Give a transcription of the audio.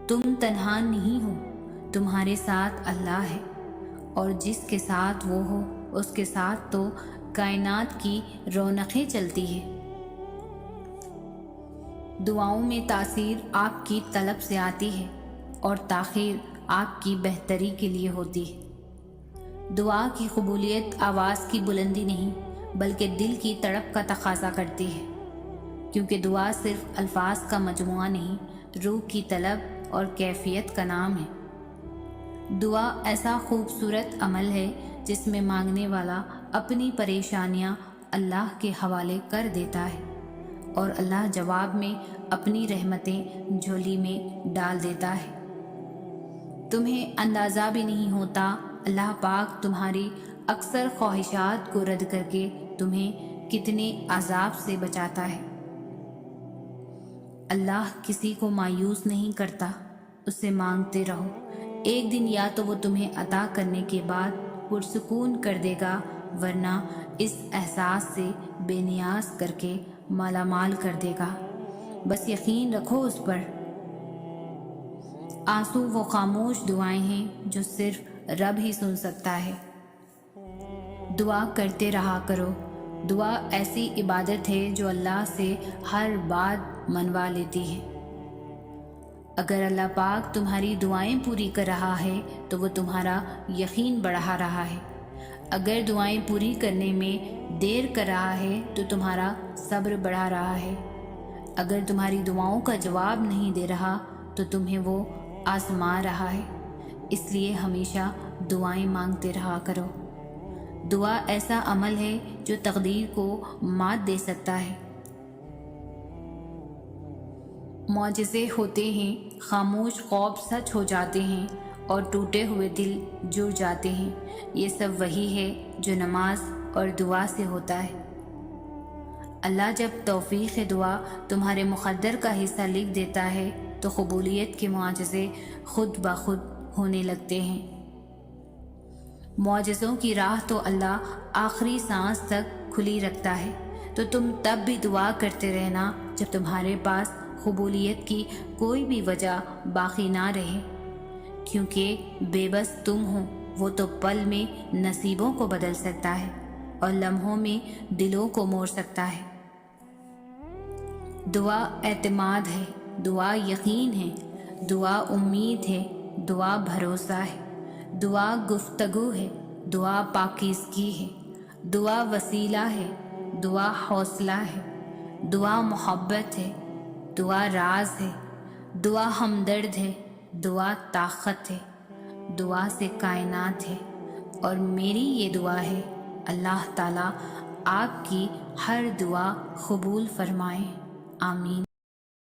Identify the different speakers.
Speaker 1: تم تنہا نہیں ہو، تمہارے ساتھ اللہ ہے، اور جس کے ساتھ وہ ہو اس کے ساتھ تو کائنات کی رونقیں چلتی ہیں۔ دعاؤں میں تاثیر آپ کی طلب سے آتی ہے اور تاخیر آپ کی بہتری کے لیے ہوتی ہے۔ دعا کی قبولیت آواز کی بلندی نہیں بلکہ دل کی تڑپ کا تقاضا کرتی ہے، کیونکہ دعا صرف الفاظ کا مجموعہ نہیں، روح کی طلب اور کیفیت کا نام ہے۔ دعا ایسا خوبصورت عمل ہے جس میں مانگنے والا اپنی پریشانیاں اللہ کے حوالے کر دیتا ہے اور اللہ جواب میں اپنی رحمتیں جھولی میں ڈال دیتا ہے۔ تمہیں اندازہ بھی نہیں ہوتا اللہ پاک تمہاری اکثر خواہشات کو رد کر کے تمہیں کتنے عذاب سے بچاتا ہے۔ اللہ کسی کو مایوس نہیں کرتا، اس سے مانگتے رہو، ایک دن یا تو وہ تمہیں عطا کرنے کے بعد پرسکون کر دے گا، ورنہ اس احساس سے بے نیاز کر کے مالا مال کر دے گا۔ بس یقین رکھو اس پر۔ آنسو وہ خاموش دعائیں ہیں جو صرف رب ہی سن سکتا ہے۔ دعا کرتے رہا کرو۔ دعا ایسی عبادت ہے جو اللہ سے ہر بات منوا لیتی ہے۔ اگر اللہ پاک تمہاری دعائیں پوری کر رہا ہے تو وہ تمہارا یقین بڑھا رہا ہے۔ اگر دعائیں پوری کرنے میں دیر کر رہا ہے تو تمہارا صبر بڑھا رہا ہے۔ اگر تمہاری دعاؤں کا جواب نہیں دے رہا تو تمہیں وہ آزما رہا ہے۔ اس لیے ہمیشہ دعائیں مانگتے رہا کرو۔ دعا ایسا عمل ہے جو تقدیر کو مات دے سکتا ہے۔ معجزے ہوتے ہیں، خاموش خواب سچ ہو جاتے ہیں اور ٹوٹے ہوئے دل جڑ جاتے ہیں۔ یہ سب وہی ہے جو نماز اور دعا سے ہوتا ہے۔ اللہ جب توفیق دعا تمہارے مقدر کا حصہ لکھ دیتا ہے تو قبولیت کے معجزے خود بخود ہونے لگتے ہیں۔ معجزوں کی راہ تو اللہ آخری سانس تک کھلی رکھتا ہے، تو تم تب بھی دعا کرتے رہنا جب تمہارے پاس قبولیت کی کوئی بھی وجہ باقی نہ رہے، کیونکہ بے بس تم ہو، وہ تو پل میں نصیبوں کو بدل سکتا ہے اور لمحوں میں دلوں کو موڑ سکتا ہے۔ دعا اعتماد ہے، دعا یقین ہے، دعا امید ہے، دعا بھروسہ ہے، دعا گفتگو ہے، دعا پاکیزگی ہے، دعا وسیلہ ہے، دعا حوصلہ ہے، دعا محبت ہے، دعا راز ہے، دعا ہمدرد ہے، دعا طاقت ہے، دعا سے کائنات ہے۔ اور میری یہ دعا ہے اللہ تعالیٰ آپ کی ہر دعا قبول فرمائے، آمین۔